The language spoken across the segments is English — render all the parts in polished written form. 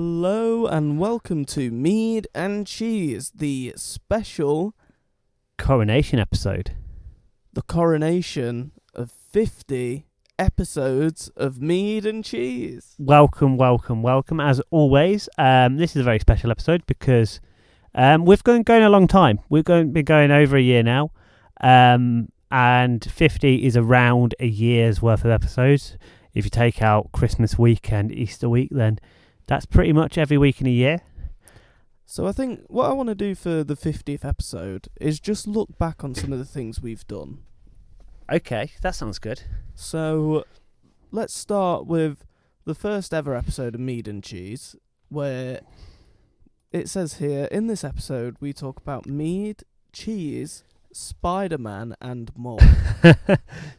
Hello and welcome to Mead and Cheese, the special coronation episode. The coronation of 50 episodes of Mead and Cheese. Welcome. As always, this is a very special episode because we've been going a long time. We've been going over a year now, and 50 is around a year's worth of episodes. If you take out Christmas week and Easter week, then that's pretty much every week in a year. So I think what I want to do for the 50th episode is just look back on some of the things we've done. Okay, that sounds good. So let's start with the first ever episode of Mead and Cheese, where it says here, in this episode we talk about mead, cheese, Spider-Man and more.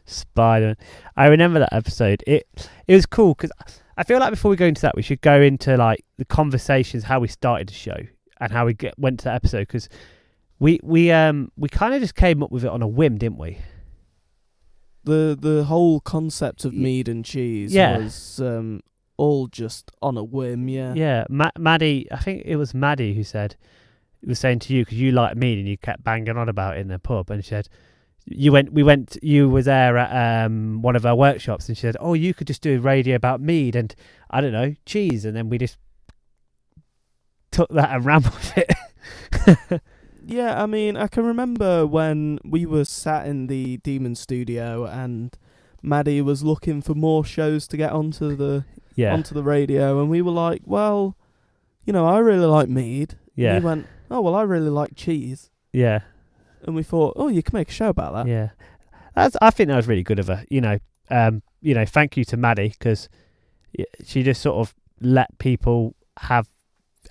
Spider-Man. I remember that episode. It was cool because I feel like before we go into that, we should go into like the conversations, how we started the show and how we went to that episode, because we kind of just came up with it on a whim, didn't we? The whole concept of Mead and Cheese was all just on a whim, yeah. Yeah, Maddie, I think it was Maddie who was saying to you, because you like mead and you kept banging on about it in the pub, and she said you were there at one of our workshops, and she said, oh, you could just do a radio about mead and I don't know, cheese, and then we just took that and ran with it. Yeah, I mean, I can remember when we were sat in the Demon studio and Maddie was looking for more shows to get onto the radio, and we were like, well, you know, I really like mead. Yeah. And he went, oh, well, I really like cheese. Yeah. And we thought, oh, you can make a show about that. Yeah. I think that was really good of her. Thank you to Maddie, because she just sort of let people have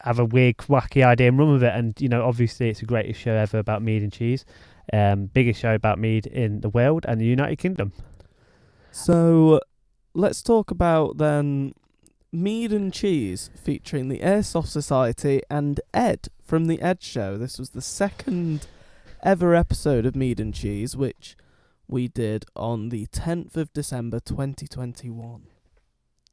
a weird, wacky idea and run with it. And, you know, obviously it's the greatest show ever about mead and cheese. Biggest show about mead in the world and the United Kingdom. So let's talk about then Mead and Cheese, featuring the Airsoft Society and Ed from the Ed Show. This was the second ever episode of Mead and Cheese, which we did on the 10th of December 2021.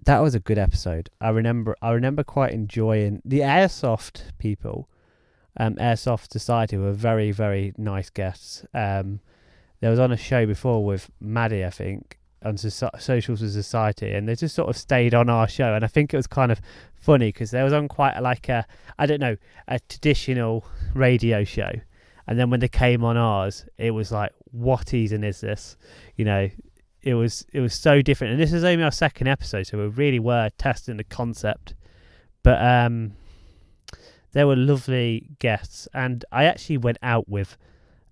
That was a good episode. I remember quite enjoying the Airsoft people. Airsoft Society were very, very nice guests. There was on a show before with Maddie, I think, on Social Society, and they just sort of stayed on our show, and I think it was kind of funny because they was on quite a traditional radio show, and then when they came on ours, it was like, what even is this? You know, it was so different, and this is only our second episode, so we really were testing the concept, but there were lovely guests, and I actually went out with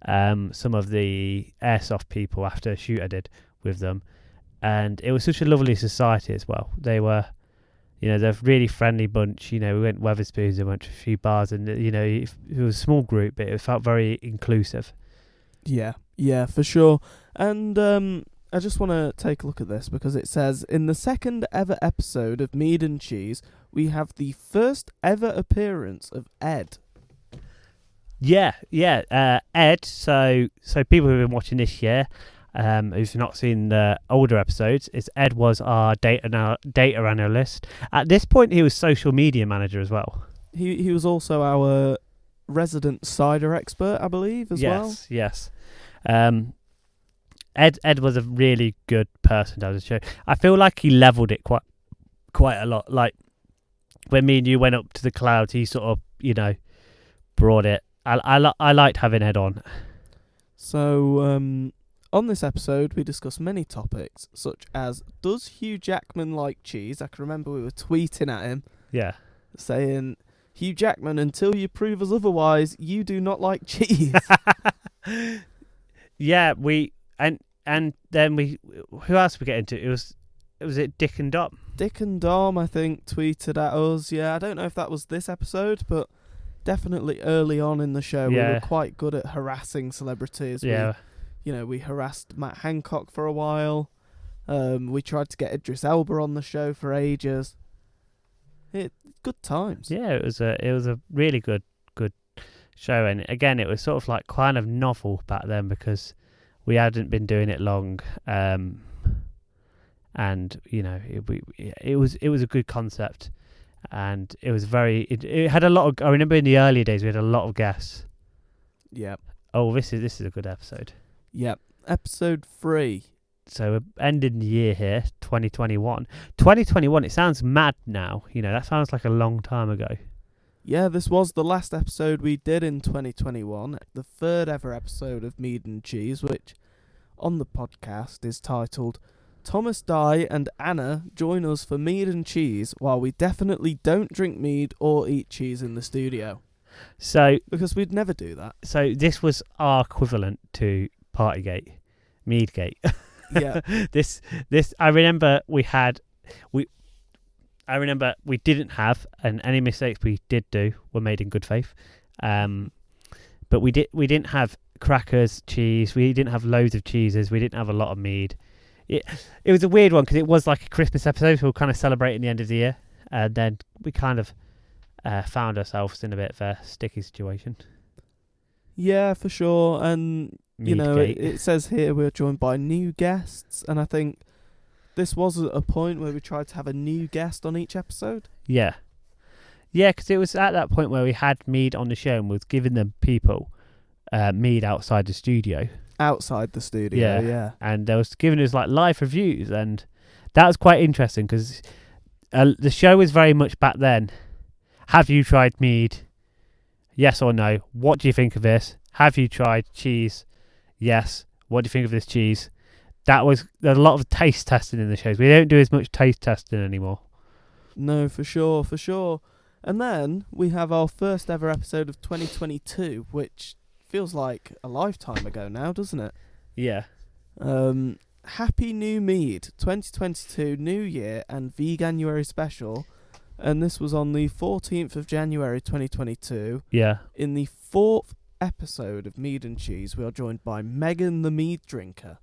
some of the Airsoft people after a shoot I did with them. And it was such a lovely society as well. They were, they're a really friendly bunch. You know, we went Wetherspoons and went to a few bars, and, it was a small group, but it felt very inclusive. Yeah, for sure. And I just want to take a look at this because it says, in the second ever episode of Mead and Cheese, we have the first ever appearance of Ed. Yeah. Ed, so people who've been watching this year, who've not seen the older episodes, Ed was our data analyst. At this point, he was social media manager as well. He was also our resident cider expert, I believe, as well. Yes. Ed was a really good person to have the show. I feel like he leveled it quite a lot. Like when me and you went up to the clouds, he sort of, brought it. I liked having Ed on. So, on this episode, we discuss many topics, such as, does Hugh Jackman like cheese? I can remember we were tweeting at him. Yeah. Saying, Hugh Jackman, until you prove us otherwise, you do not like cheese. Yeah, and then who else did we get into? Was it Dick and Dom? Dick and Dom, I think, tweeted at us. Yeah, I don't know if that was this episode, but definitely early on in the show, we were quite good at harassing celebrities. Yeah. We harassed Matt Hancock for a while. We tried to get Idris Elba on the show for ages. Good times. Yeah, it was a really good show, and again, it was sort of like kind of novel back then because we hadn't been doing it long, and it was a good concept. and it was it had a lot of. I remember in the earlier days we had a lot of guests. Yep. Oh, this is a good episode. Yep. Episode 3. So we're ending the year here, 2021. 2021. It sounds mad now. That sounds like a long time ago. Yeah, this was the last episode we did in 2021, the third ever episode of Mead and Cheese, which on the podcast is titled Thomas Dye and Anna join us for mead and cheese while we definitely don't drink mead or eat cheese in the studio. So because we'd never do that. So this was our equivalent to Partygate, Meadgate. Yeah. This I remember we didn't have, and any mistakes we did do were made in good faith. But we didn't have crackers, cheese. We didn't have loads of cheeses. We didn't have a lot of mead. It was a weird one because it was like a Christmas episode. So we were kind of celebrating the end of the year, and then we kind of found ourselves in a bit of a sticky situation. Yeah, for sure. And it says here we're joined by new guests, and I think this was a point where we tried to have a new guest on each episode. Yeah, because it was at that point where we had Mead on the show and was giving them people mead outside the studio. Outside the studio, yeah. And they was giving us like live reviews, and that was quite interesting because the show was very much back then. Have you tried mead? Yes or no? What do you think of this? Have you tried cheese? Yes. What do you think of this cheese? There's a lot of taste testing in the shows. We don't do as much taste testing anymore. No, for sure. And then we have our first ever episode of 2022, which feels like a lifetime ago now, doesn't it? Yeah. Happy New Mead, 2022, New Year and Veganuary special. And this was on the 14th of January 2022. Yeah. In the 4th episode of Mead and Cheese, we are joined by Megan the Mead Drinker.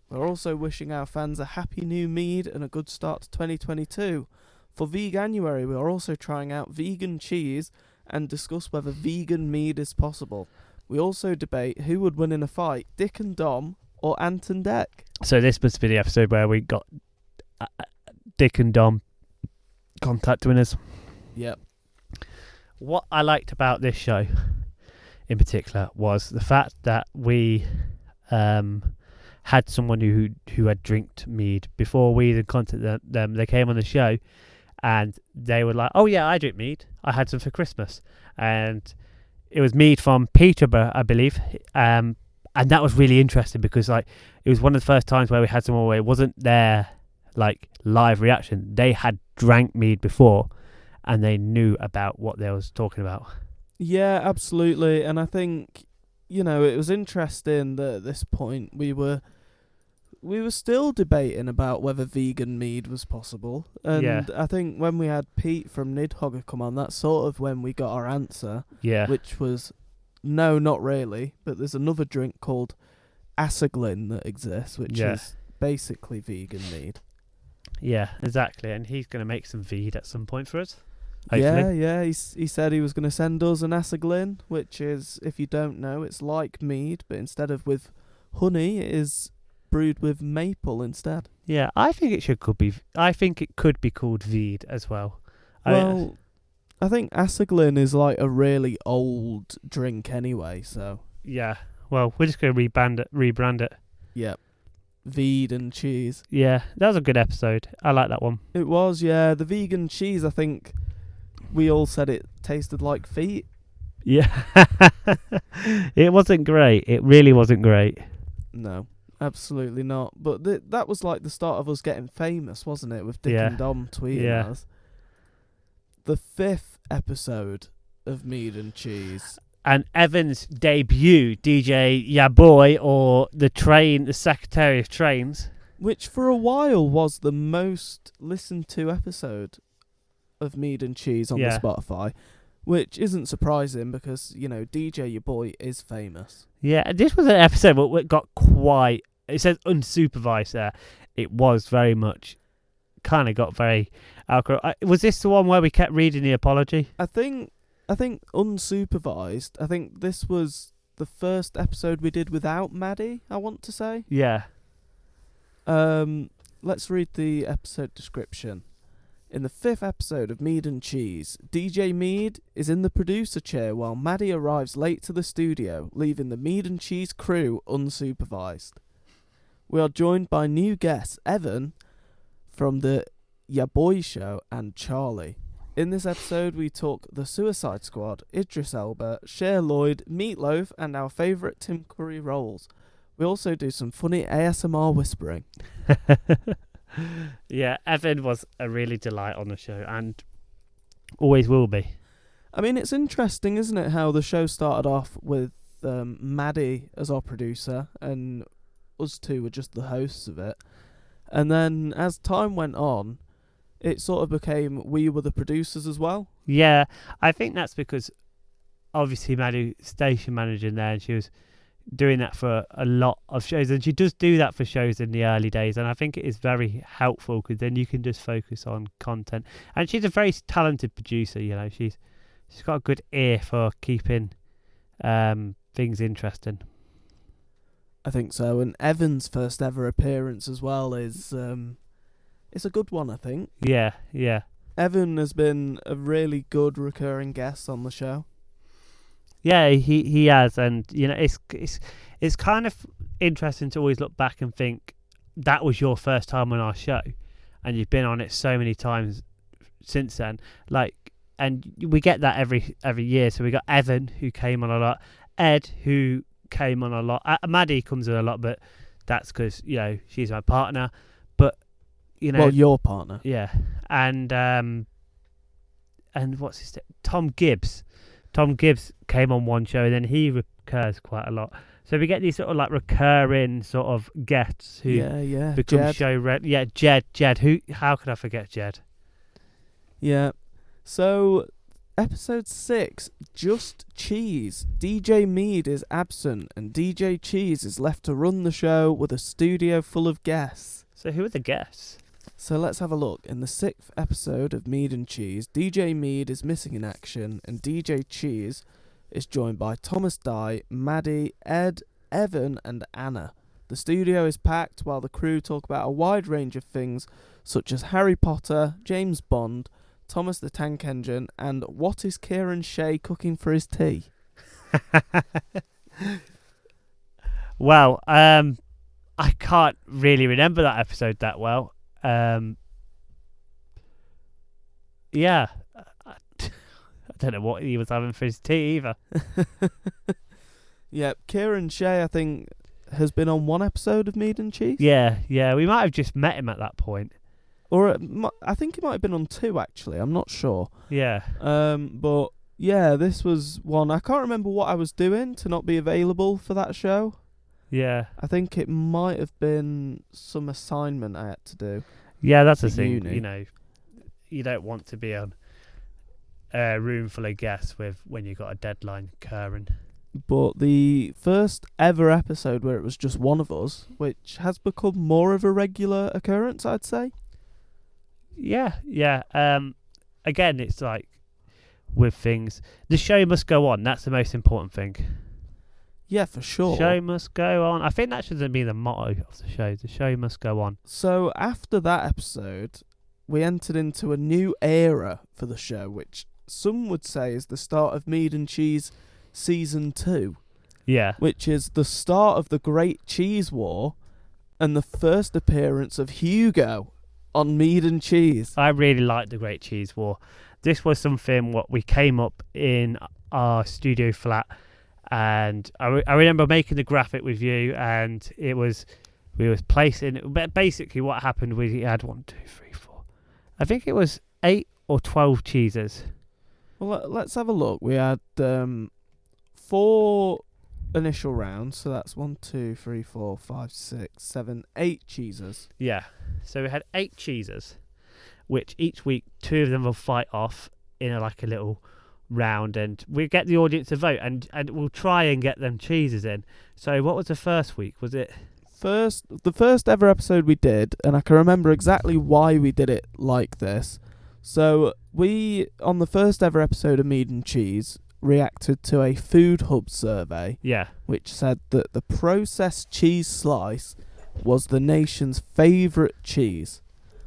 We're also wishing our fans a happy new mead and a good start to 2022. For Veganuary, we are also trying out vegan cheese and discuss whether vegan mead is possible. We also debate who would win in a fight, Dick and Dom or Ant and Dec. So this must be the episode where we got Dick and Dom contacting us. Yep. What I liked about this show in particular was the fact that we had someone who had drinked mead before we even contacted them. They came on the show and they were like, oh yeah, I drink mead. I had some for Christmas. And it was mead from Peterborough, I believe. And that was really interesting because like it was one of the first times where we had someone where it wasn't their like live reaction. They had drank mead before and they knew about what they was talking about. Yeah, absolutely. And I think, it was interesting that at this point we were still debating about whether vegan mead was possible. And Yeah. I think when we had Pete from Nidhogger come on, that's sort of when we got our answer. Yeah. Which was, no, not really. But there's another drink called Asaglin that exists, which is basically vegan mead. Yeah, exactly. And he's going to make some mead at some point for us. Hopefully. Yeah. He said he was going to send us an Asaglin, which is, if you don't know, it's like mead, but instead of with honey, it is brewed with maple instead. Yeah, I think it could be called Veed as well. I think Asaglin is like a really old drink anyway, so yeah. Well, we're just going to rebrand it. Yep. Vead and cheese. Yeah, that was a good episode. I like that one. It was, yeah. The vegan cheese, I think we all said it tasted like feet. Yeah. It wasn't great. It really wasn't great. No, absolutely not. But that was like the start of us getting famous, wasn't it? With Dick and Dom tweeting us. The 5th episode of Mead and Cheese. And Evan's debut, DJ Ya Boy, or the Secretary of Trains. Which for a while was the most listened to episode of Mead and Cheese on the Spotify. Which isn't surprising because, DJ Ya Boy is famous. Yeah, this was an episode where it got quite... It says unsupervised there. It was very much... Kind of got very... Was this the one where we kept reading the apology? I think unsupervised. I think this was the first episode we did without Maddie, I want to say. Yeah. Let's read the episode description. In the 5th episode of Mead and Cheese, DJ Mead is in the producer chair while Maddie arrives late to the studio, leaving the Mead and Cheese crew unsupervised. We are joined by new guests Evan from the Ya Boy Show and Charlie. In this episode, we talk The Suicide Squad, Idris Elba, Cher Lloyd, Meatloaf, and our favourite Tim Curry rolls. We also do some funny ASMR whispering. Yeah, Evan was a really delight on the show and always will be. I mean, it's interesting, isn't it, how the show started off with Maddie as our producer and us two were just the hosts of it. And then as time went on, it sort of became we were the producers as well. Yeah, I think that's because obviously Maddie station manager there, and she was doing that for a lot of shows, and she does do that for shows in the early days, and I think it is very helpful because then you can just focus on content. And she's a very talented producer, you know. She's got a good ear for keeping things interesting. I think so. And Evan's first ever appearance as well is it's a good one, I think. Yeah. Evan has been a really good recurring guest on the show. Yeah, he has, and you know, it's kind of interesting to always look back and think that was your first time on our show, and you've been on it so many times since then. Like, and we get that every year. So we got Evan, who came on a lot, Ed, who came on a lot, Maddie comes in a lot, but that's because, you know, she's my partner. But you know, well, your partner, yeah, and what's his name? Tom Gibbs. Tom Gibbs came on one show, and then he recurs quite a lot. So we get these sort of like recurring sort of guests who become Jed. show yeah, Jed. Who? How could I forget Jed? Yeah. So, episode 6, Just Cheese. DJ Mead is absent, and DJ Cheese is left to run the show with a studio full of guests. So who are the guests? So let's have a look. In the 6th episode of Mead and Cheese, DJ Mead is missing in action, and DJ Cheese is joined by Thomas Dye, Maddie, Ed, Evan, and Anna. The studio is packed while the crew talk about a wide range of things, such as Harry Potter, James Bond, Thomas the Tank Engine, and what is Kieran Shea cooking for his tea? Well, I can't really remember that episode that well. Yeah, I don't know what he was having for his tea either. Yeah, Kieran Shea, I think, has been on one episode of Mead and Cheese. Yeah, we might have just met him at that point. Or I think he might have been on 2, actually. I'm not sure. Yeah. But yeah, this was one. I can't remember what I was doing to not be available for that show. Yeah. I think it might have been some assignment I had to do. Yeah, that's the thing. Uni. You know, you don't want to be on a room full of guests when you've got a deadline occurring. But the first ever episode where it was just one of us, which has become more of a regular occurrence, I'd say. Yeah. Again, it's like with things, the show must go on. That's the most important thing. Yeah, for sure. Show must go on. I think that should be the motto of the show. The show must go on. So after that episode, we entered into a new era for the show, which some would say is the start of Mead and Cheese Season 2. Yeah. Which is the start of the Great Cheese War and the first appearance of Hugo on Mead and Cheese. I really liked the Great Cheese War. This was something what we came up in our studio flat, and I remember making the graphic with you, and we was placing. But basically, what happened was he had 1, 2, 3, 4. I think it was 8 or 12 cheeses. Well, let's have a look. We had 4 initial rounds, so that's 1, 2, 3, 4, 5, 6, 7, 8 cheeses. Yeah. So we had 8 cheeses, which each week 2 of them will fight off in a little round, and we get the audience to vote, and we'll try and get them cheeses in. So what was the first week? Was it the first ever episode we did, and I can remember exactly why we did it like this. So we, on the first ever episode of Mead and Cheese, reacted to a Food Hub survey, which said that the processed cheese slice was the nation's favourite cheese.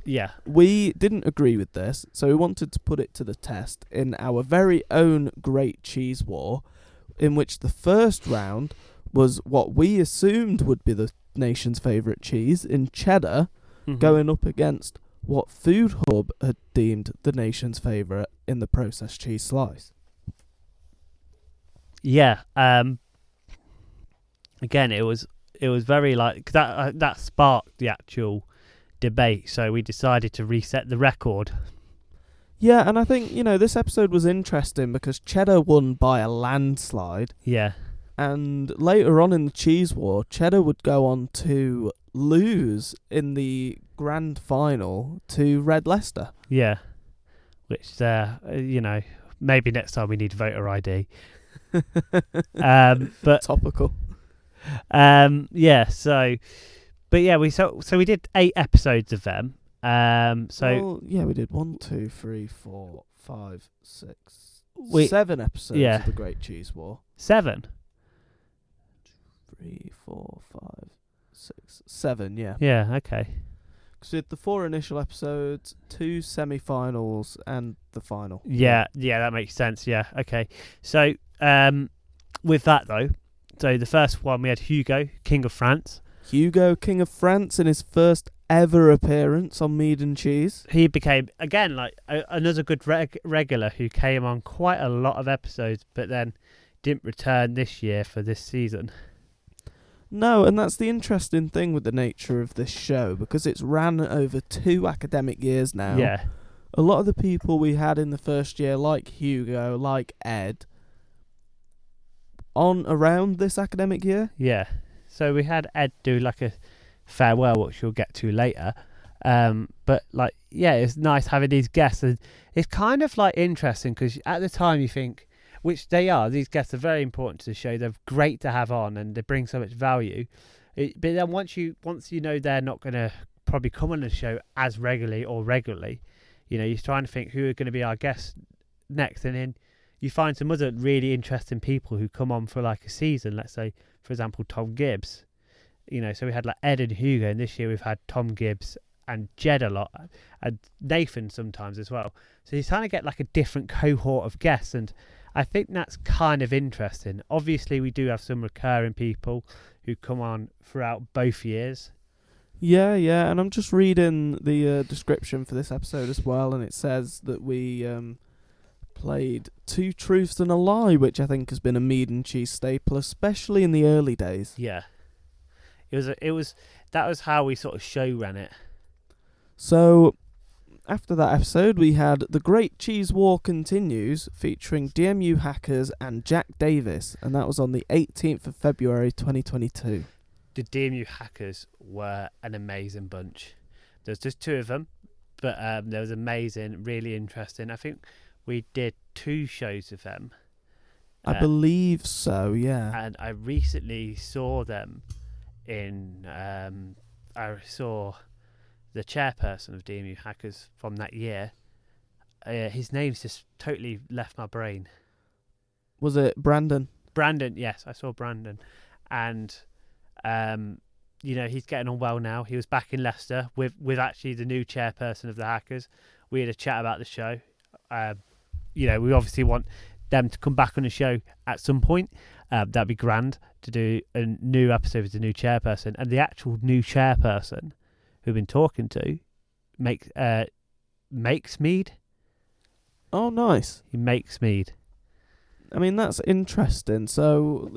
Yeah. We didn't agree with this, so we wanted to put it to the test in our very own Great Cheese War, in which the first round was what we assumed would be the nation's favourite cheese in cheddar, Mhm. going up against what Food Hub had deemed the nation's favourite in the processed cheese slice. Yeah. Again, it was very like that sparked the actual debate. So we decided to reset the record. Yeah, and I think, this episode was interesting because cheddar won by a landslide. Yeah. And later on in the cheese war, cheddar would go on to lose in the grand final to Red Leicester. Yeah. Which, maybe next time we need voter ID. But topical. Yeah. So, but yeah, we did 8 episodes of them. We did 1, 2, 3, 4, 5, 6, 7 episodes of the Great Cheese War. 7. 3, 4, 5, 6, 7. Yeah. Yeah. Okay. Because we did the 4 initial episodes, 2 semi-finals, and the final. Yeah, that makes sense. Yeah, okay. So, with that though, so the first one we had Hugo, King of France. Hugo, King of France, in his first ever appearance on Mead and Cheese. He became again like another good regular who came on quite a lot of episodes, but then didn't return this year for this season. No, and that's the interesting thing with the nature of this show, because it's ran over 2 academic years now. Yeah. A lot of the people we had in the first year, like Hugo, like Ed, on around this academic year. Yeah. So we had Ed do like a farewell, which we'll get to later. But like, yeah, it's nice having these guests, and it's kind of like interesting because at the time you think, which they are, these guests are very important to the show. They're great to have on, and they bring so much value. But then once you know they're not going to probably come on the show as regularly, you're trying to think who are going to be our guests next, and then you find some other really interesting people who come on for like a season. Let's say, for example, Tom Gibbs. So we had like Ed and Hugo, and this year we've had Tom Gibbs and Jed a lot, and Nathan sometimes as well. So you kind of get like a different cohort of guests, and I think that's kind of interesting. Obviously, we do have some recurring people who come on throughout both years. Yeah, and I'm just reading the description for this episode as well, and it says that we played 2 truths and a lie, which I think has been a Mead and Cheese staple, especially in the early days. Yeah, that was how we sort of show ran it. So, after that episode, we had The Great Cheese War Continues, featuring DMU Hackers and Jack Davis, and that was on the 18th of February 2022. The DMU Hackers were an amazing bunch. There's just 2 of them, but there was amazing, really interesting. I think we did 2 shows of them. I believe so, yeah. And I recently saw them in... I saw the chairperson of DMU Hackers from that year. His name's just totally left my brain. Was it Brandon? Brandon, yes, I saw Brandon. And, he's getting on well now. He was back in Leicester with actually the new chairperson of the Hackers. We had a chat about the show. We obviously want them to come back on the show at some point. That'd be grand to do a new episode with the new chairperson. And the actual new chairperson who we've been talking to makes mead. Oh, nice. He makes mead. I mean, that's interesting. So,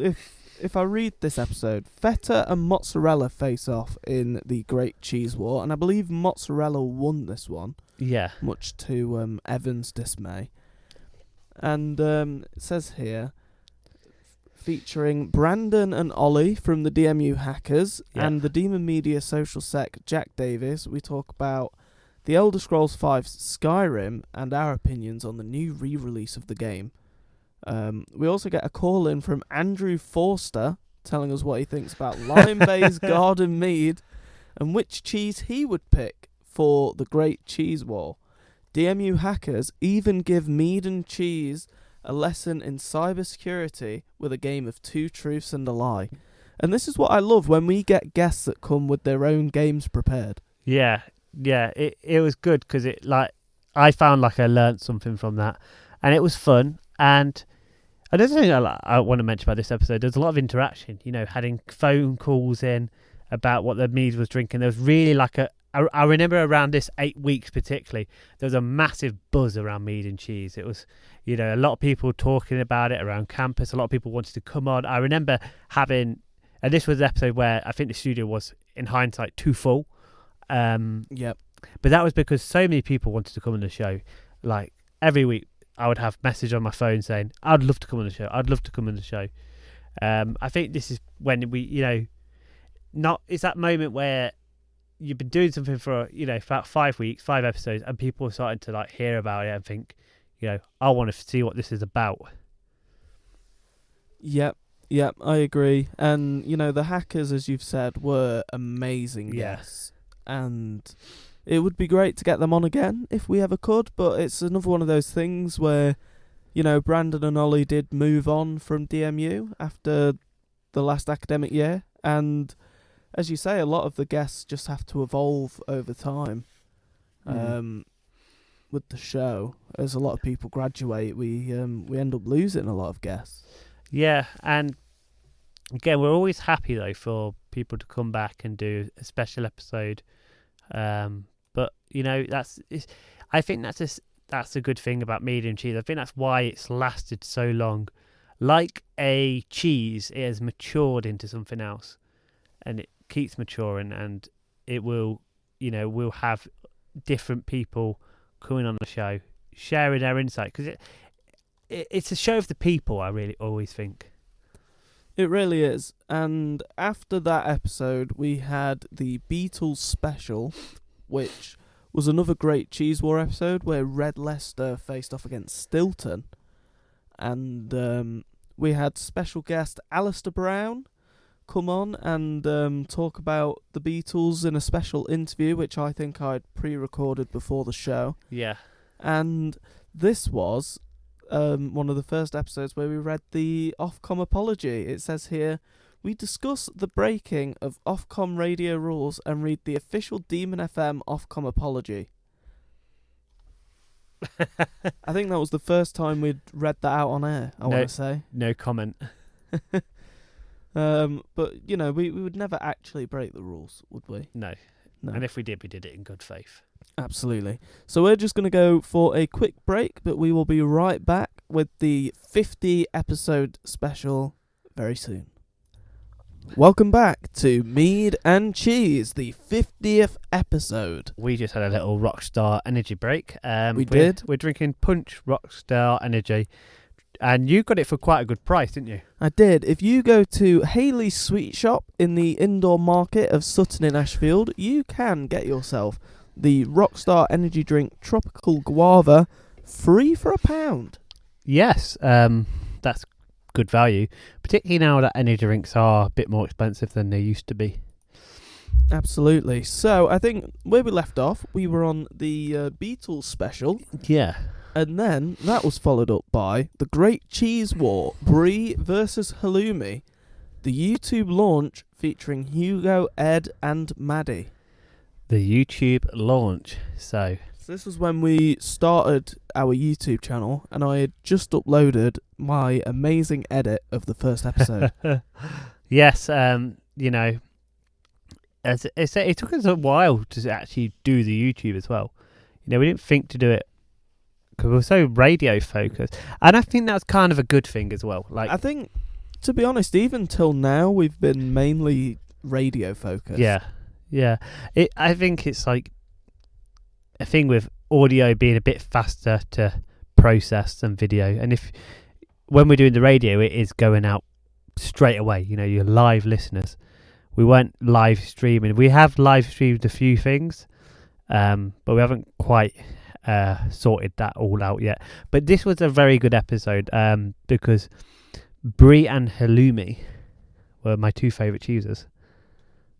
if I read this episode, feta and mozzarella face off in the Great Cheese War, and I believe mozzarella won this one. Yeah. Much to Evan's dismay. And it says here, featuring Brandon and Ollie from the DMU Hackers and the Demon Media social sec Jack Davis, we talk about The Elder Scrolls V Skyrim and our opinions on the new re-release of the game. We also get a call in from Andrew Forster telling us what he thinks about Lime Bay's Garden Mead and which cheese he would pick for the Great Cheese War. DMU Hackers even give Mead and Cheese a lesson in cybersecurity with a game of 2 truths and a lie. And this is what I love when we get guests that come with their own games prepared. Yeah, yeah, it was good because it like I found like I learnt something from that, and it was fun. And another thing I want to mention about this episode, there's a lot of interaction. You know, having phone calls in about what the Mead was drinking. There was really like I remember around this 8 weeks particularly, there was a massive buzz around Mead and Cheese. It was, you know, a lot of people talking about it around campus. A lot of people wanted to come on. I remember having, and this was an episode where I think the studio was, in hindsight, too full. Yep. But that was because so many people wanted to come on the show. Like every week, I would have message on my phone saying, "I'd love to come on the show. I'd love to come on the show." I think this is when we, you know, it's that moment where you've been doing something for, you know, about 5 weeks, 5 episodes, and people are starting to like hear about it and think, you know, I want to see what this is about. Yep, I agree. And, you know, the hackers, as you've said, were amazing guests. And it would be great to get them on again if we ever could, but it's another one of those things where, you know, Brandon and Ollie did move on from DMU after the last academic year, and as you say, a lot of the guests just have to evolve over time. With the show, as a lot of people graduate, we end up losing a lot of guests. Yeah, and again, we're always happy though for people to come back and do a special episode. But you know, I think that's a good thing about Mead and Cheese. I think that's why it's lasted so long. Like a cheese, it has matured into something else, and it keeps maturing, and it will, you know, we'll have different people coming on the show sharing their insight, because it's a show of the people. I really always think it really is. And after that episode, we had the Beatles special, which was another great Cheese War episode where Red Leicester faced off against Stilton, and we had special guest Alistair Brown come on and talk about the Beatles in a special interview, which I think I'd pre-recorded before the show. Yeah. And this was one of the first episodes where we read the Ofcom apology. It says here, we discuss the breaking of Ofcom radio rules and read the official Demon FM Ofcom apology. I think that was the first time we'd read that out on air, I want to say. No comment. But, you know, we would never actually break the rules, would we? No. And if we did it in good faith. Absolutely. So we're just going to go for a quick break, but we will be right back with the 50 episode special very soon. Welcome back to Mead and Cheese, the 50th episode. We just had a little Rockstar energy break. We did. We're drinking Punch Rockstar Energy. And you got it for quite a good price, didn't you? I did. If you go to Haley's Sweet Shop in the indoor market of Sutton in Ashfield, you can get yourself the Rockstar Energy Drink Tropical Guava free for £1. Yes, that's good value, particularly now that energy drinks are a bit more expensive than they used to be. Absolutely. So I think where we left off, we were on the Beatles special. Yeah. And then that was followed up by the Great Cheese War, Brie versus Halloumi, the YouTube launch featuring Hugo, Ed and Maddie. The YouTube launch. So this was when we started our YouTube channel, and I had just uploaded my amazing edit of the first episode. Yes, you know, it took us a while to actually do the YouTube as well. You know, we didn't think to do it because we were so radio focused, and I think that's kind of a good thing as well. Like, I think, to be honest, even till now we've been mainly radio focused. Yeah. I think it's like a thing with audio being a bit faster to process than video, and when we're doing the radio, it is going out straight away. You know, your live listeners. We weren't live streaming. We have live streamed a few things, but we haven't quite sorted that all out yet. But this was a very good episode because Brie and Halloumi were my two favourite cheeses.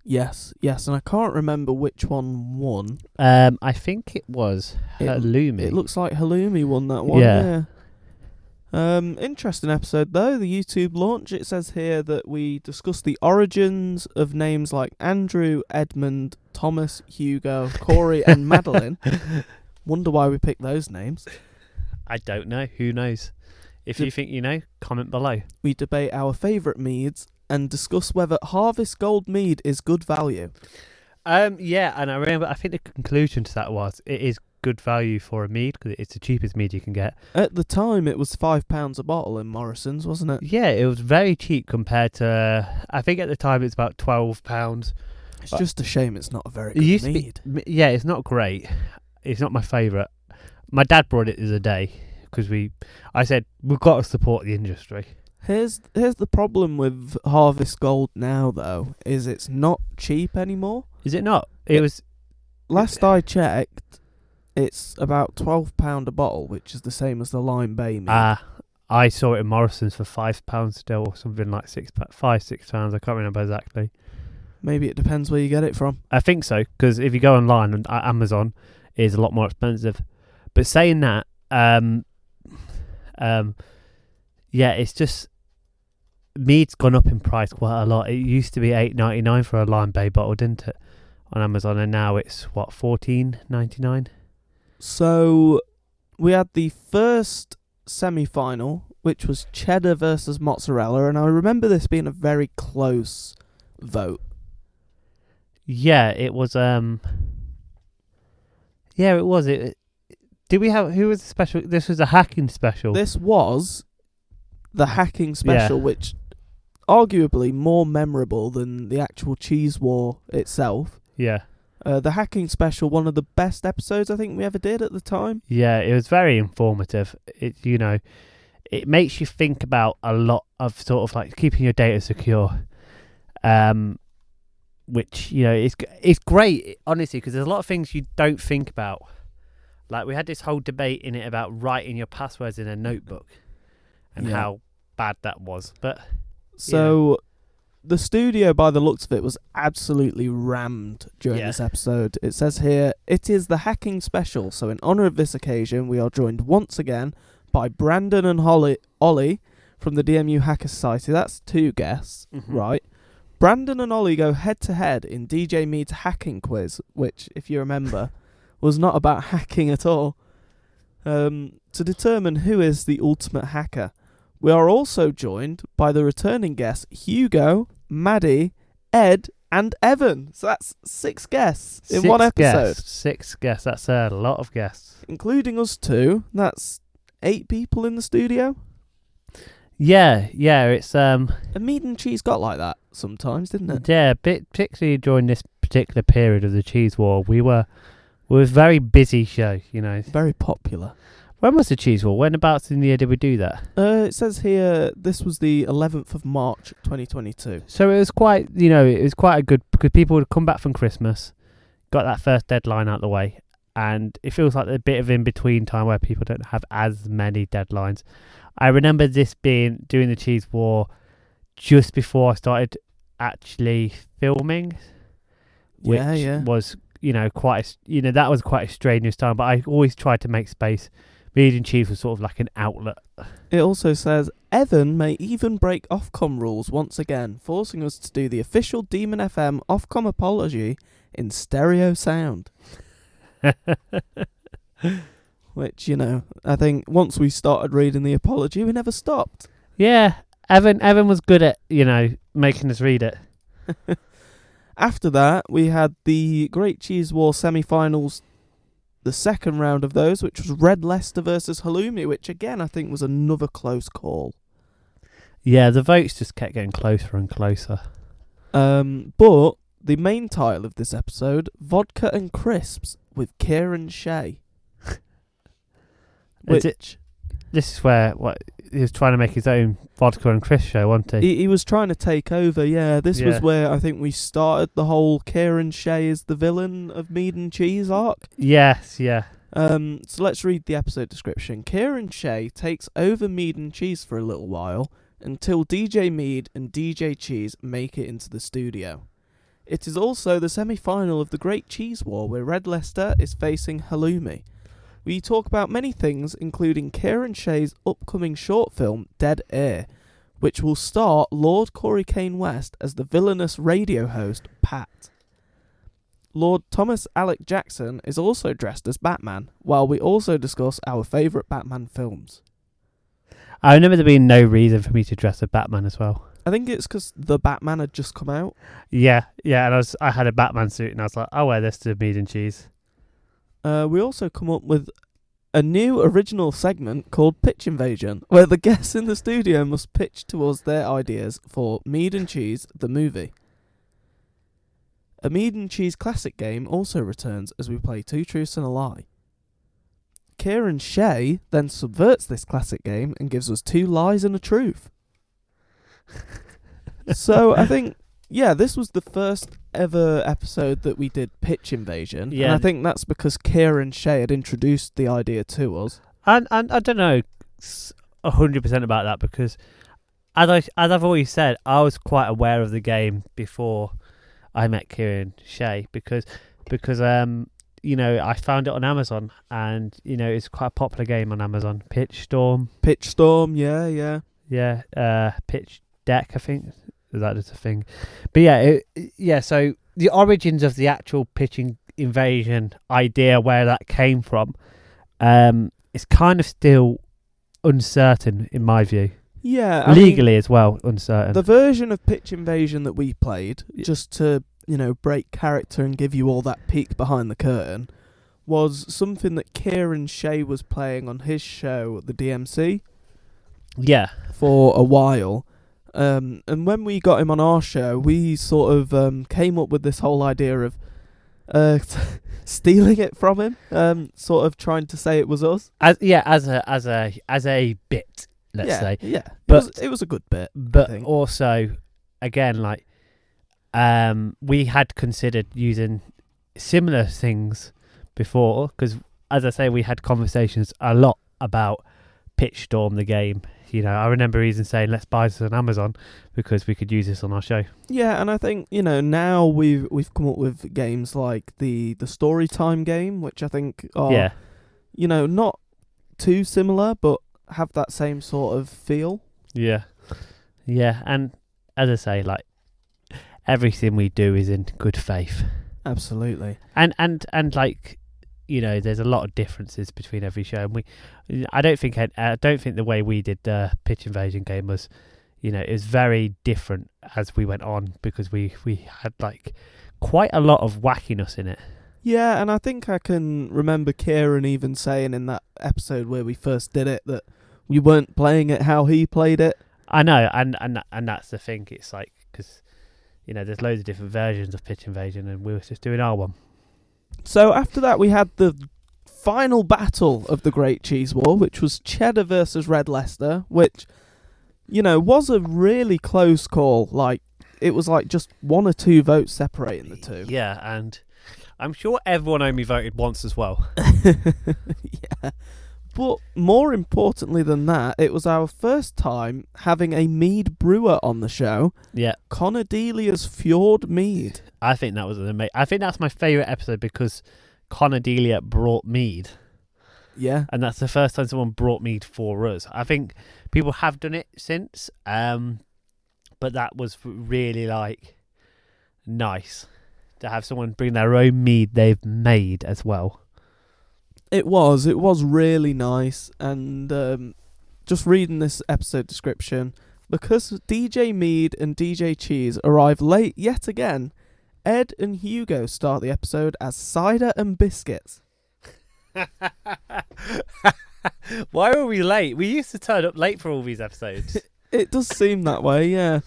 Yes, and I can't remember which one won. I think it was Halloumi. It looks like Halloumi won that one. Yeah. Interesting episode though, the YouTube launch. It says here that we discussed the origins of names like Andrew, Edmund, Thomas, Hugo, Corey, and Madeline. Wonder why we picked those names. I don't know. Who knows? If you think you know, comment below. We debate our favourite meads and discuss whether Harvest Gold mead is good value. Yeah, and I think the conclusion to that was it is good value for a mead because it's the cheapest mead you can get. At the time, it was £5 a bottle in Morrison's, wasn't it? Yeah, it was very cheap compared to. I think at the time it's about £12. It's just a shame it's not a very good mead. Yeah, it's not great. It's not my favourite. My dad brought it the other day because I said we've got to support the industry. Here's the problem with Harvest Gold now, though, is it's not cheap anymore. Is it not? It was. Last I checked, it's about £12 a bottle, which is the same as the Lime Bay mead. I saw it in Morrison's for £5 still, or something like £6. I can't remember exactly. Maybe it depends where you get it from. I think so, because if you go online and Amazon, it is a lot more expensive. But saying that, yeah, it's just mead's gone up in price quite a lot. It used to be $8.99 for a Lime Bay bottle, didn't it, on Amazon, and now it's what, $14.99. So we had the first semi-final, which was cheddar versus mozzarella, and I remember this being a very close vote. Yeah, it was. Yeah, it was. Did we have? Who was the special? This was a hacking special. This was the hacking special, which arguably more memorable than the actual cheese war itself. Yeah. The hacking special, one of the best episodes I think we ever did at the time. Yeah, it was very informative. It makes you think about a lot of sort of like keeping your data secure. Which, it's great, honestly, because there's a lot of things you don't think about. Like, we had this whole debate in it about writing your passwords in a notebook and how bad that was. But so, the studio, by the looks of it, was absolutely rammed during this episode. It says here, it is the hacking special. So, in honour of this occasion, we are joined once again by Brandon and Ollie from the DMU Hacker Society. That's 2 guests, right? Brandon and Ollie go head-to-head in DJ Mead's hacking quiz, which, if you remember, was not about hacking at all, to determine who is the ultimate hacker. We are also joined by the returning guests, Hugo, Maddie, Ed, and Evan. So that's 6 guests in one episode. 6 guests, that's a lot of guests. Including us 2, that's 8 people in the studio. Yeah, it's And Mead and Cheese got like that sometimes, didn't it? Yeah, particularly during this particular period of the cheese war, we were a very busy show, Very popular. When was the cheese war? Whenabouts in the year did we do that? It says here this was the 11th of March 2022. So it was quite, a good, because people would come back from Christmas, got that first deadline out of the way, and it feels like a bit of in-between time where people don't have as many deadlines. I remember this doing the cheese war just before I started actually filming, which was, that was quite a strenuous time, but I always tried to make space. Mead and Cheese was sort of like an outlet. It also says, Evan may even break Ofcom rules once again, forcing us to do the official Demon FM Ofcom apology in stereo sound. Which, I think once we started reading the apology, we never stopped. Yeah, Evan was good at, making us read it. After that, we had the Great Cheese War semi-finals, the second round of those, which was Red Leicester versus Halloumi, which again I think was another close call. Yeah, the votes just kept getting closer and closer. But the main title of this episode, Vodka and Crisps with Kieran Shea. This is where he was trying to make his own vodka and crisp show, wasn't he? He was trying to take over, This was where I think we started the whole Kieran Shea is the villain of Mead and Cheese arc. Yes, yeah. So let's read the episode description. Kieran Shea takes over Mead and Cheese for a little while until DJ Mead and DJ Cheese make it into the studio. It is also the semi-final of the Great Cheese War where Red Leicester is facing Halloumi. We talk about many things, including Kieran Shea's upcoming short film, Dead Air, which will star Lord Corey Kane West as the villainous radio host, Pat. Lord Thomas Alec Jackson is also dressed as Batman, while we also discuss our favourite Batman films. I remember there being no reason for me to dress as Batman as well. I think it's because the Batman had just come out. Yeah, and I had a Batman suit, and I was like, I'll wear this to Mead and Cheese. We also come up with a new original segment called Pitch Invasion, where the guests in the studio must pitch to us their ideas for Mead and Cheese, the movie. A Mead and Cheese classic game also returns as we play Two Truths and a Lie. Kieran Shea then subverts this classic game and gives us 2 lies and a truth. So I think, this was the first ever episode that we did Pitch Invasion. Yeah. And I think that's because Kieran Shea had introduced the idea to us. And I don't know 100% about that, because as I've always said, I was quite aware of the game before I met Kieran Shea, because I found it on Amazon, and it's quite a popular game on Amazon. Pitch Storm, yeah. Pitch Deck, I think that is a thing. But so the origins of the actual pitching invasion idea, where that came from, is kind of still uncertain in my view. Yeah, legally as well, uncertain. The version of Pitch Invasion that we played, just to break character and give you all that peek behind the curtain, was something that Kieran Shea was playing on his show, the DMC. Yeah, for a while. And when we got him on our show, we sort of came up with this whole idea of stealing it from him, sort of trying to say it was us. As a bit, let's say. Yeah, but it was a good bit. But also, again, we had considered using similar things before, because, as I say, we had conversations a lot about Pitch Storm, the game. I remember even saying, let's buy this on Amazon because we could use this on our show. Yeah, and I think, now we've come up with games like the story time game, which I think are, not too similar, but have that same sort of feel. Yeah. Yeah, and as I say, everything we do is in good faith. Absolutely. And there's a lot of differences between every show, and I don't think the way we did the Pitch Invasion game was, it was very different as we went on, because we had quite a lot of wackiness in it. Yeah, and I think I can remember Kieran even saying in that episode where we first did it that we weren't playing it how he played it. I know, and that's the thing. It's because there's loads of different versions of Pitch Invasion, and we were just doing our one. So after that, we had the final battle of the Great Cheese War, which was Cheddar versus Red Leicester, which, was a really close call. It was just 1 or 2 votes separating the two. Yeah, and I'm sure everyone only voted once as well. Yeah. But more importantly than that, it was our first time having a mead brewer on the show. Yeah. Connor Delia's Fjord Mead. I think that was I think that's my favourite episode, because Connor Delia brought mead. Yeah. And that's the first time someone brought mead for us. I think people have done it since, but that was really nice to have someone bring their own mead they've made as well. It was really nice, and just reading this episode description, because DJ Mead and DJ Cheese arrive late yet again, Ed and Hugo start the episode as cider and biscuits. Why were we late? We used to turn up late for all these episodes. It does seem that way, yeah.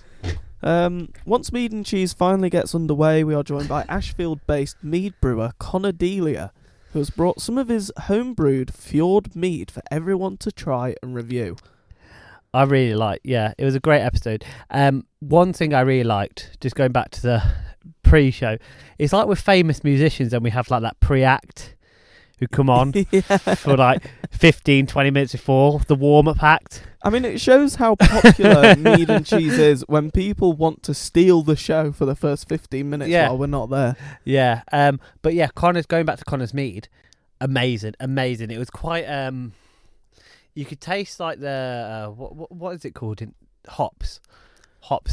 Once Mead and Cheese finally gets underway, we are joined by Ashfield-based mead brewer Connor Delia, who has brought some of his home-brewed Fjord mead for everyone to try and review. I really it was a great episode. One thing I really liked, just going back to the pre-show, it's like with famous musicians, and we have that pre-act who come on for 15, 20 minutes before the warm-up act. I mean, it shows how popular Mead and Cheese is when people want to steal the show for the first 15 minutes while we're not there. Yeah, but yeah, going back to Connor's mead, amazing. It was quite, you could taste the, what is it called? Hops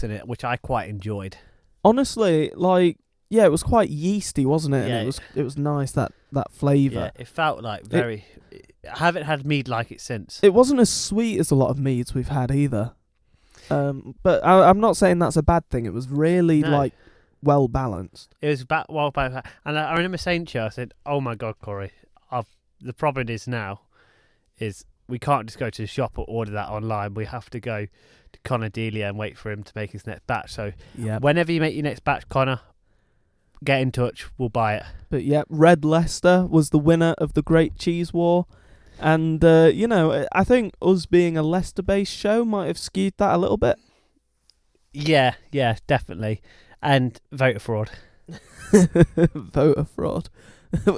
in it, which I quite enjoyed. Honestly, Yeah, it was quite yeasty, wasn't it? Yeah. And it was nice, that flavour. Yeah, it felt like very. I haven't had mead like it since. It wasn't as sweet as a lot of meads we've had either. But I'm not saying that's a bad thing. It was really like well balanced. It was well balanced, and I remember saying to you, I said, "Oh my God, Corey, the problem is now, is we can't just go to the shop or order that online. We have to go to Connor Delia and wait for him to make his next batch. So whenever you make your next batch, Connor, get in touch. We'll buy it." But yeah, Red Leicester was the winner of the Great Cheese War. And, I think us being a Leicester-based show might have skewed that a little bit. Yeah, definitely. And voter fraud. Voter fraud.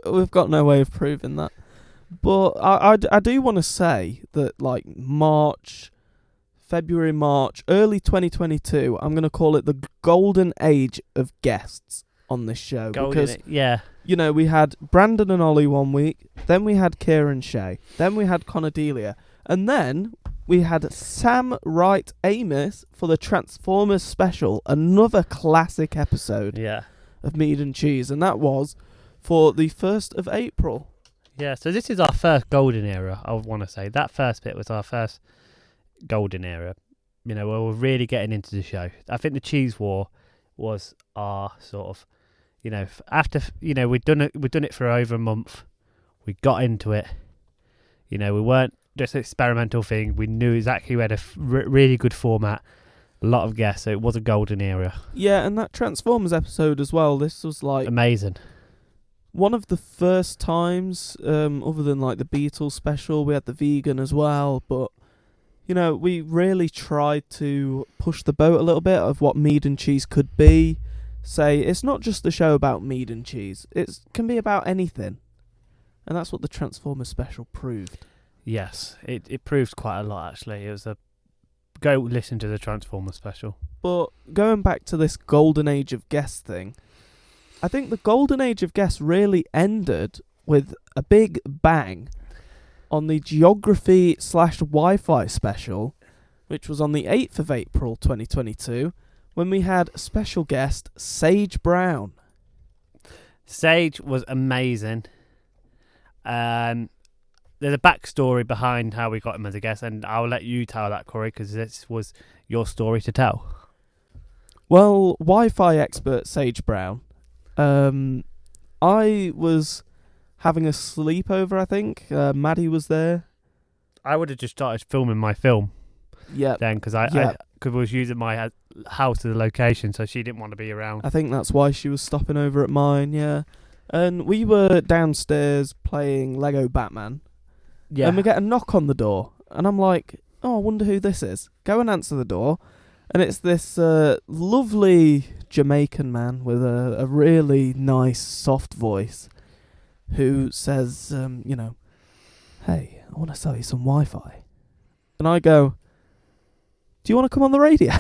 We've got no way of proving that. But I do want to say that, like, February, March, early 2022, I'm going to call it the golden age of guests on this show. We had Brandon and Ollie one week, then we had Kieran Shea, then we had Connor Delia, and then we had Sam Wright Amos for the Transformers special, another classic episode of Mead and Cheese, and that was for the 1st of April. Yeah, so this is our first golden era, I want to say. That first bit was our first golden era, where we're really getting into the show. I think the Cheese War was our sort of, after, we'd done it for over a month. We got into it. We weren't just an experimental thing. We knew exactly we had a really good format, a lot of guests, so it was a golden era. Yeah, and that Transformers episode as well, this was like... amazing. One of the first times, other than like the Beatles special, we had the vegan as well, but, we really tried to push the boat a little bit of what Mead and Cheese could be. Say, it's not just a show about mead and cheese. It can be about anything. And that's what the Transformers special proved. Yes, it proved quite a lot, actually. It was go listen to the Transformers special. But going back to this golden age of guests thing, I think the golden age of guests really ended with a big bang on the Geography/Wi-Fi special, which was on the 8th of April 2022, when we had special guest Sage Brown. Sage was amazing. There's a backstory behind how we got him as a guest, and I'll let you tell that, Corey, because this was your story to tell. Well, Wi-Fi expert Sage Brown, I was having a sleepover, I think. Maddie was there. I would have just started filming my film. Yeah. Then, because I was using my house as a location, so she didn't want to be around. I think that's why she was stopping over at mine, yeah. And we were downstairs playing Lego Batman. Yeah. And we get a knock on the door. And I'm like, oh, I wonder who this is. Go and answer the door. And it's this lovely Jamaican man with a really nice, soft voice who says, hey, I want to sell you some Wi-Fi. And I go, do you want to come on the radio?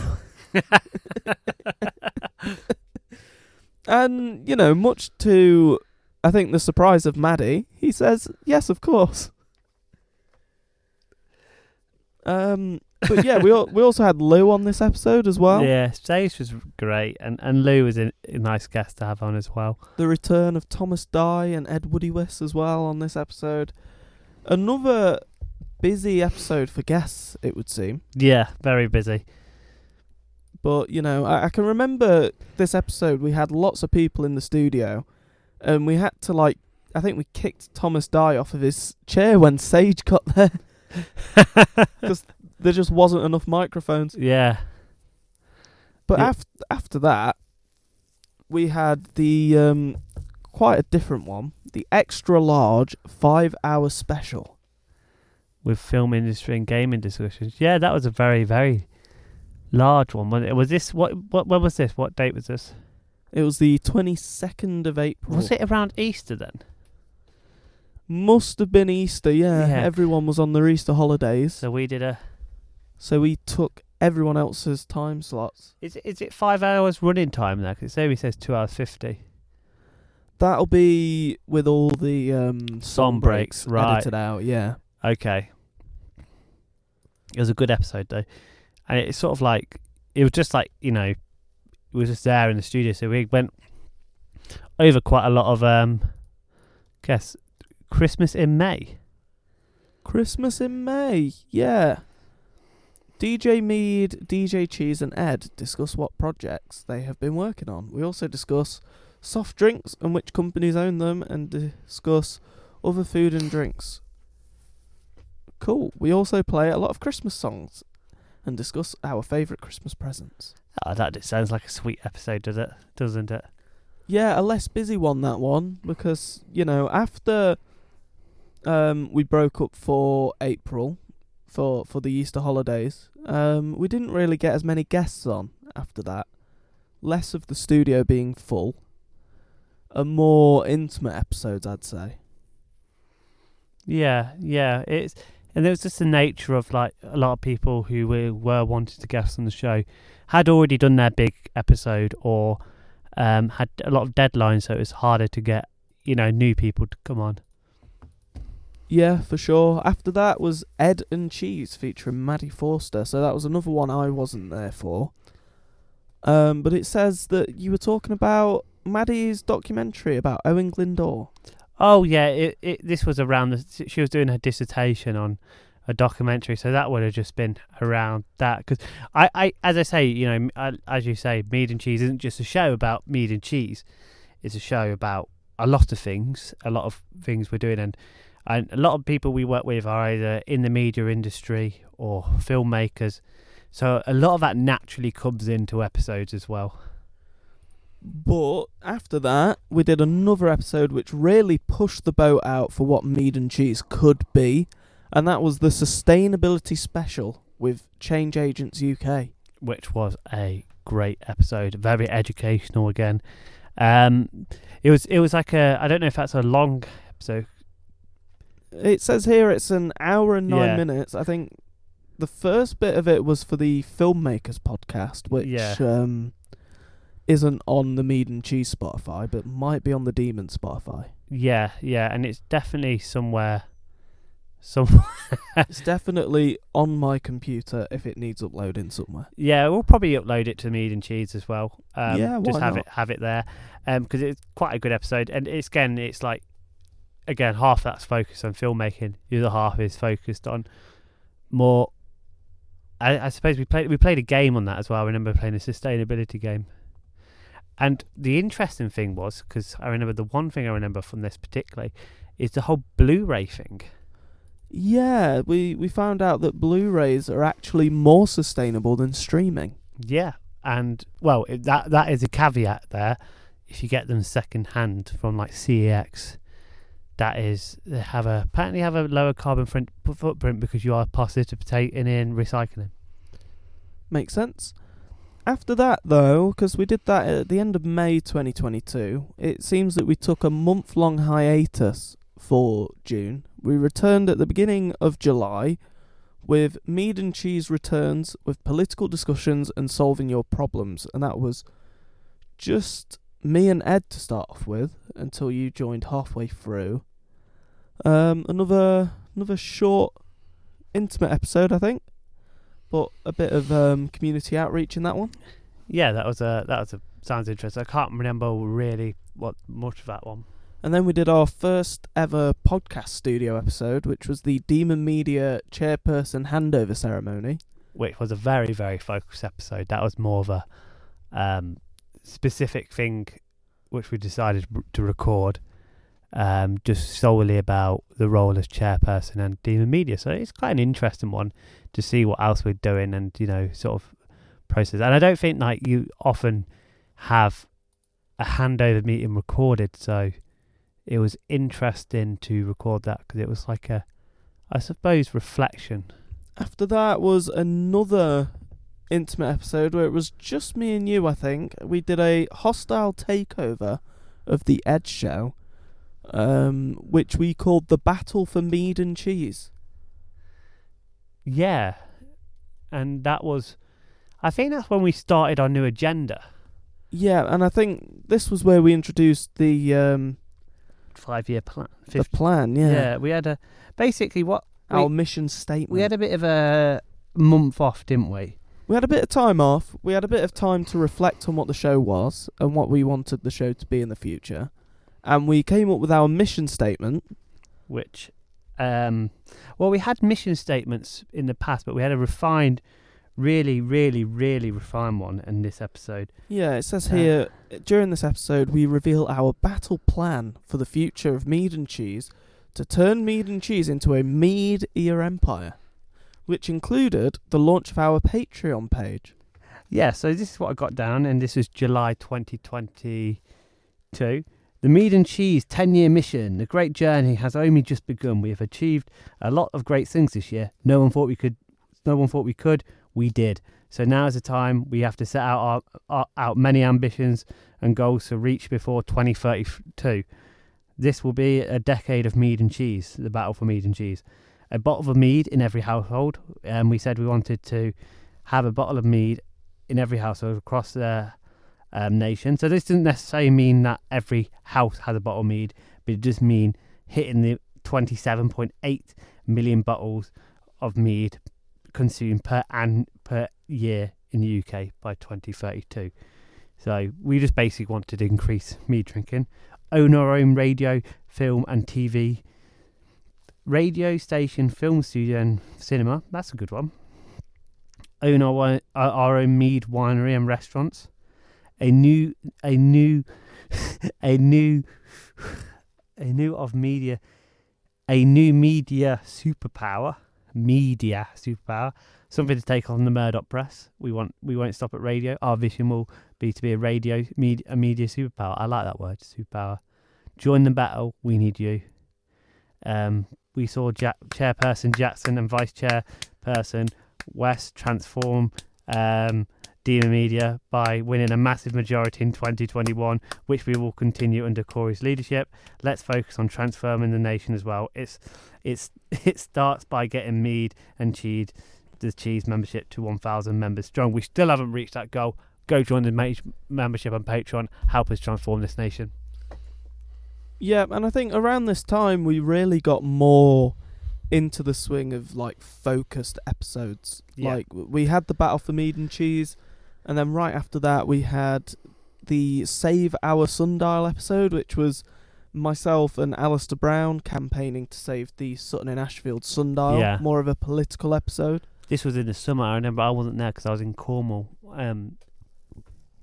And, much to, I think, the surprise of Maddie, he says, yes, of course. But yeah, we also had Lou on this episode as well. Yeah, Sage was great, and Lou was a nice guest to have on as well. The return of Thomas Dye and Ed Woodywis as well on this episode. Another busy episode for guests, it would seem. Yeah, very busy. But, I can remember this episode, we had lots of people in the studio, and we had to, I think we kicked Thomas Dye off of his chair when Sage got there. Because there just wasn't enough microphones. Yeah. But after that, we had the quite a different one, the extra large 5-hour special. With film industry and gaming discussions. Yeah, that was a very, very large one. Was this when was this? What date was this? It was the 22nd of April. Was it around Easter then? Must have been Easter, yeah. Everyone was on their Easter holidays. So we did So we took everyone else's time slots. Is it 5 hours running time there? Because it says 2 hours 50. That'll be with all the song breaks edited out, yeah. Okay. It was a good episode though. And it's sort of like, it was just like, it was just there in the studio. So we went over quite a lot of guess Christmas in May. Christmas in May, yeah. DJ Mead, DJ Cheese and Ed discuss what projects they have been working on. We also discuss soft drinks and which companies own them, and discuss other food and drinks. Cool. We also play a lot of Christmas songs and discuss our favourite Christmas presents. Oh, that sounds like a sweet episode, doesn't it? Yeah, a less busy one, that one, because, after we broke up for April for the Easter holidays, we didn't really get as many guests on after that. Less of the studio being full. And more intimate episodes, I'd say. Yeah. And there was just the nature of like a lot of people who were wanting to guest on the show had already done their big episode or had a lot of deadlines, so it was harder to get new people to come on. Yeah, for sure. After that was Ed and Cheese featuring Maddie Forster, so that was another one I wasn't there for. But it says that you were talking about Maddie's documentary about Owen Glyndor. Oh yeah, this was around she was doing her dissertation on a documentary, so that would have just been around that. Because I as I say, as you say, Mead and Cheese isn't just a show about mead and cheese. It's a show about a lot of things we're doing, and a lot of people we work with are either in the media industry or filmmakers. So a lot of that naturally comes into episodes as well. But after that, we did another episode which really pushed the boat out for what Mead and Cheese could be, and that was the Sustainability Special with Change Agents UK. Which was a great episode, very educational again. It was like I don't know if that's a long episode. It says here it's an hour and 9 minutes. I think the first bit of it was for the Filmmakers podcast, which isn't on the Mead and Cheese Spotify, but might be on the Demon Spotify. Yeah, and it's definitely somewhere. It's definitely on my computer if it needs uploading somewhere. Yeah, we'll probably upload it to Mead and Cheese as well. Why just not? have it there, because it's quite a good episode, and it's like half that's focused on filmmaking, the other half is focused on more. I suppose we played a game on that as well. I remember playing a sustainability game. And the interesting thing was, because I remember the one thing I remember from this particularly is the whole Blu-ray thing. Yeah, we found out that Blu-rays are actually more sustainable than streaming. Yeah, and well, that is a caveat there. If you get them second hand from like CEX, they apparently have a lower carbon footprint because you are participating in recycling. Makes sense. After that, though, because we did that at the end of May 2022, it seems that we took a month-long hiatus for June. We returned at the beginning of July with Mead and Cheese returns with political discussions and solving your problems, and that was just me and Ed to start off with until you joined halfway through. Another short, intimate episode, I think. But a bit of community outreach in that one. Yeah, that was sounds interesting. I can't remember really much of that one. And then we did our first ever podcast studio episode, which was the Demon Media chairperson handover ceremony. Which was a very, very focused episode. That was more of a specific thing which we decided to record, just solely about the role as chairperson and Demon Media. So it's quite an interesting one to see what else we're doing and, sort of process. And I don't think like you often have a handover meeting recorded, so it was interesting to record that because it was like a, I suppose, reflection. After that was another intimate episode where it was just me and you, I think. We did a hostile takeover of the Ed Show, which we called the Battle for Mead and Cheese. Yeah, and that was, I think that's when we started our new agenda. Yeah, and I think this was where we introduced the 5-year plan. The plan, yeah. Yeah, we had our mission statement. We had a bit of a month off, didn't we? We had a bit of time off. We had a bit of time to reflect on what the show was and what we wanted the show to be in the future. And we came up with our mission statement. Which, well, we had mission statements in the past, but we had a refined, really, really, really refined one in this episode. Yeah, it says here, during this episode, we reveal our battle plan for the future of Mead and Cheese to turn Mead and Cheese into a Mead-era empire, which included the launch of our Patreon page. Yeah, so this is what I got down, and this was July 2022. The Mead and Cheese 10-year mission. The great journey has only just begun. We have achieved a lot of great things this year. No one thought we could. We did. So now is the time we have to set out out many ambitions and goals to reach before 2032. This will be a decade of mead and cheese, the battle for mead and cheese. A bottle of mead in every household. And we said we wanted to have a bottle of mead in every household across the nation. So this doesn't necessarily mean that every house has a bottle of mead, but it does mean hitting the 27.8 million bottles of mead consumed per year in the UK by 2032. So we just basically wanted to increase mead drinking, own our own radio, film and TV, radio station, film studio and cinema. That's a good one. Own our own mead winery and restaurants. A new media superpower. Something to take on the Murdoch press. We won't stop at radio. Our vision will be to be a media superpower. I like that word, superpower. Join the battle. We need you. We saw Chairperson Jackson and Vice Chairperson West transform Demon Media by winning a massive majority in 2021, which we will continue under Corey's leadership. Let's focus on transforming the nation as well. It starts by getting Mead and Cheese, the Cheese membership to 1,000 members strong. We still haven't reached that goal. Go join the membership on Patreon. Help us transform this nation. Yeah, and I think around this time we really got more into the swing of like focused episodes. Yeah. Like we had the battle for Mead and Cheese, and then right after that we had the Save Our Sundial episode, which was myself and Alistair Brown campaigning to save the Sutton in Ashfield Sundial. Yeah. More of a political episode. This was in the summer. I remember I wasn't there because I was in Cornwall.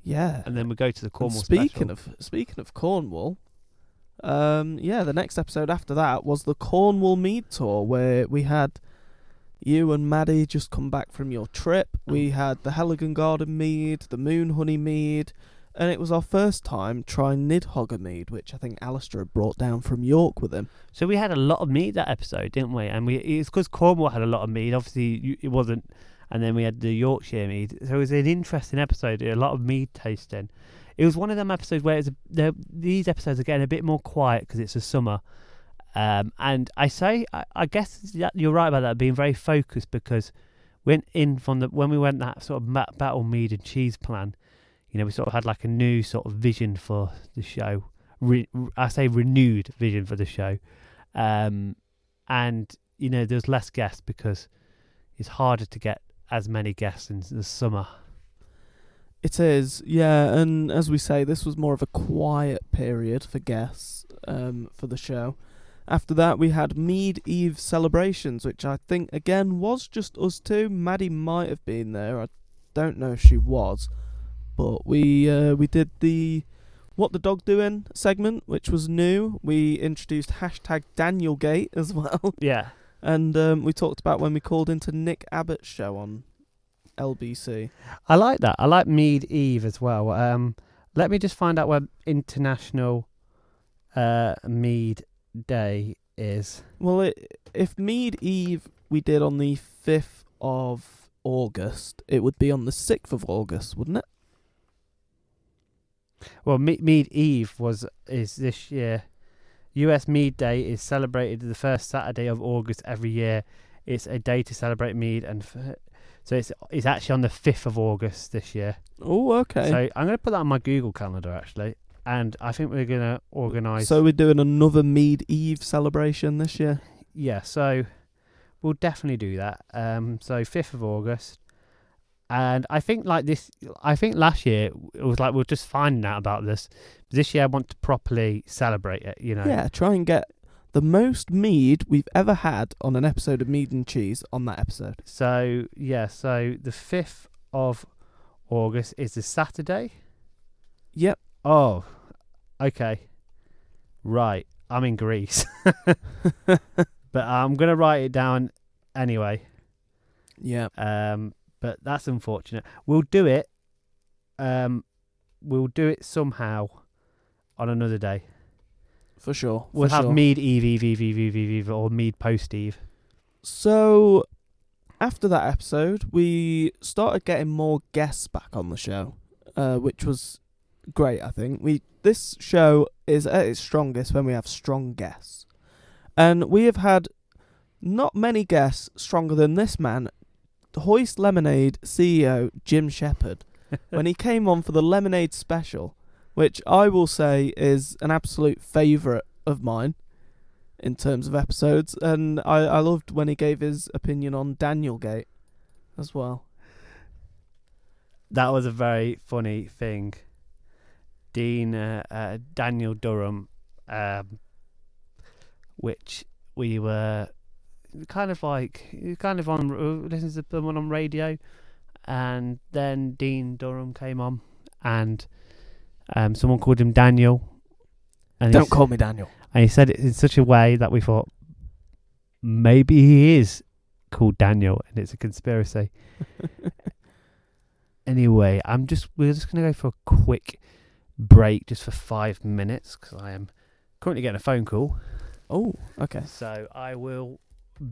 Yeah. And then we go to the Cornwall speaking special. of Cornwall, the next episode after that was the Cornwall Mead Tour, where we had you and Maddie just come back from your trip. We had the Heligan Garden Mead, the Moon Honey Mead, and it was our first time trying Nidhogger Mead, which I think Alistair had brought down from York with him. So we had a lot of mead that episode, didn't we? And it's because Cornwall had a lot of mead. Obviously, it wasn't. And then we had the Yorkshire mead. So it was an interesting episode. A lot of mead tasting. It was one of them episodes where these episodes are getting a bit more quiet because it's the summer. And I guess that you're right about that being very focused, because when we went that sort of battle mead and cheese plan, we sort of had like a new sort of vision for the show. I say renewed vision for the show. And there's less guests because it's harder to get as many guests in the summer. It is, yeah, and as we say, this was more of a quiet period for guests for the show. After that, we had Mead Eve celebrations, which I think, again, was just us two. Maddie might have been there. I don't know if she was. But we did the What the Dog Doing segment, which was new. We introduced #DanielGate as well. Yeah. And we talked about when we called into Nick Abbott's show on LBC. I like that. I like Mead Eve as well. Let me just find out where International Mead Day is. Well, if Mead Eve we did on the 5th of August, it would be on the 6th of August, wouldn't it? Well, Mead Eve is this year. US Mead Day is celebrated the first Saturday of August every year. It's a day to celebrate mead, and so it's actually on the 5th of August this year. Oh, okay. So I'm going to put that on my Google calendar actually, and I think we're going to organise. So we're doing another Mead Eve celebration this year. Yeah, so we'll definitely do that. So 5th of August. And I think last year it was like we were just finding out about this. This year I want to properly celebrate it, you know. Yeah, try and get the most mead we've ever had on an episode of Mead and Cheese on that episode. So the 5th of August is a Saturday. Yep. Oh, okay. Right. I'm in Greece. But I'm going to write it down anyway. Yeah. But that's unfortunate. We'll do it. We'll do it somehow on another day. For sure. We'll have Mead Eve, or Mead Post Eve. So, after that episode, we started getting more guests back on the show, which was great, I think. This show is at its strongest when we have strong guests. And we have had not many guests stronger than this man, Hoist Lemonade CEO Jim Shepherd, when he came on for the Lemonade special, which I will say is an absolute favourite of mine in terms of episodes. And I loved when he gave his opinion on Daniel Gate as well. That was a very funny thing. Daniel Durham, which we were kind of on listening to someone on radio, and then Dean Durham came on, and someone called him Daniel. And Don't call me Daniel. And he said it in such a way that we thought maybe he is called Daniel, and it's a conspiracy. Anyway, we're just gonna go for a quick break, just for 5 minutes, because I am currently getting a phone call. Oh, okay. So I will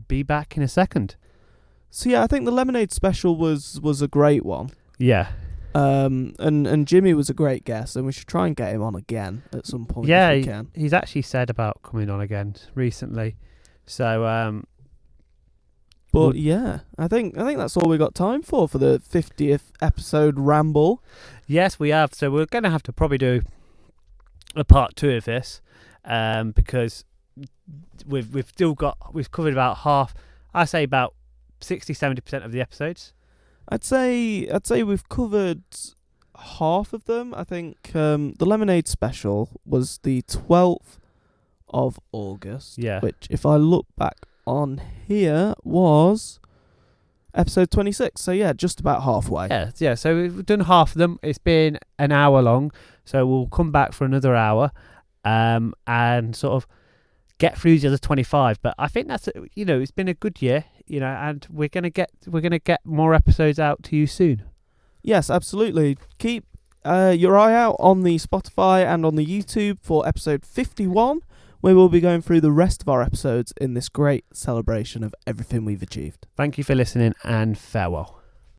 be back in a second. So yeah, I think the Lemonade special was a great one. Yeah. And Jimmy was a great guest, and we should try and get him on again at some point. Yeah, if we can. He's actually said about coming on again recently. So but yeah, I think that's all we got time for the 50th episode ramble. Yes, we have. So we're going to have to probably do a part 2 of this, because we've covered about half. I say about 60-70% of the episodes. I'd say we've covered half of them. I think the Lemonade special was the 12th of August. Yeah. Which, if I look back on here, was episode 26. So yeah, just about halfway. Yeah. So we've done half of them. It's been an hour long. So we'll come back for another hour, and sort of get through the other 25. But I think that's it's been a good year, and we're gonna get more episodes out to you soon. Yes, absolutely. Keep your eye out on the Spotify and on the YouTube for episode 51, where we'll be going through the rest of our episodes in this great celebration of everything we've achieved. Thank you for listening, and farewell.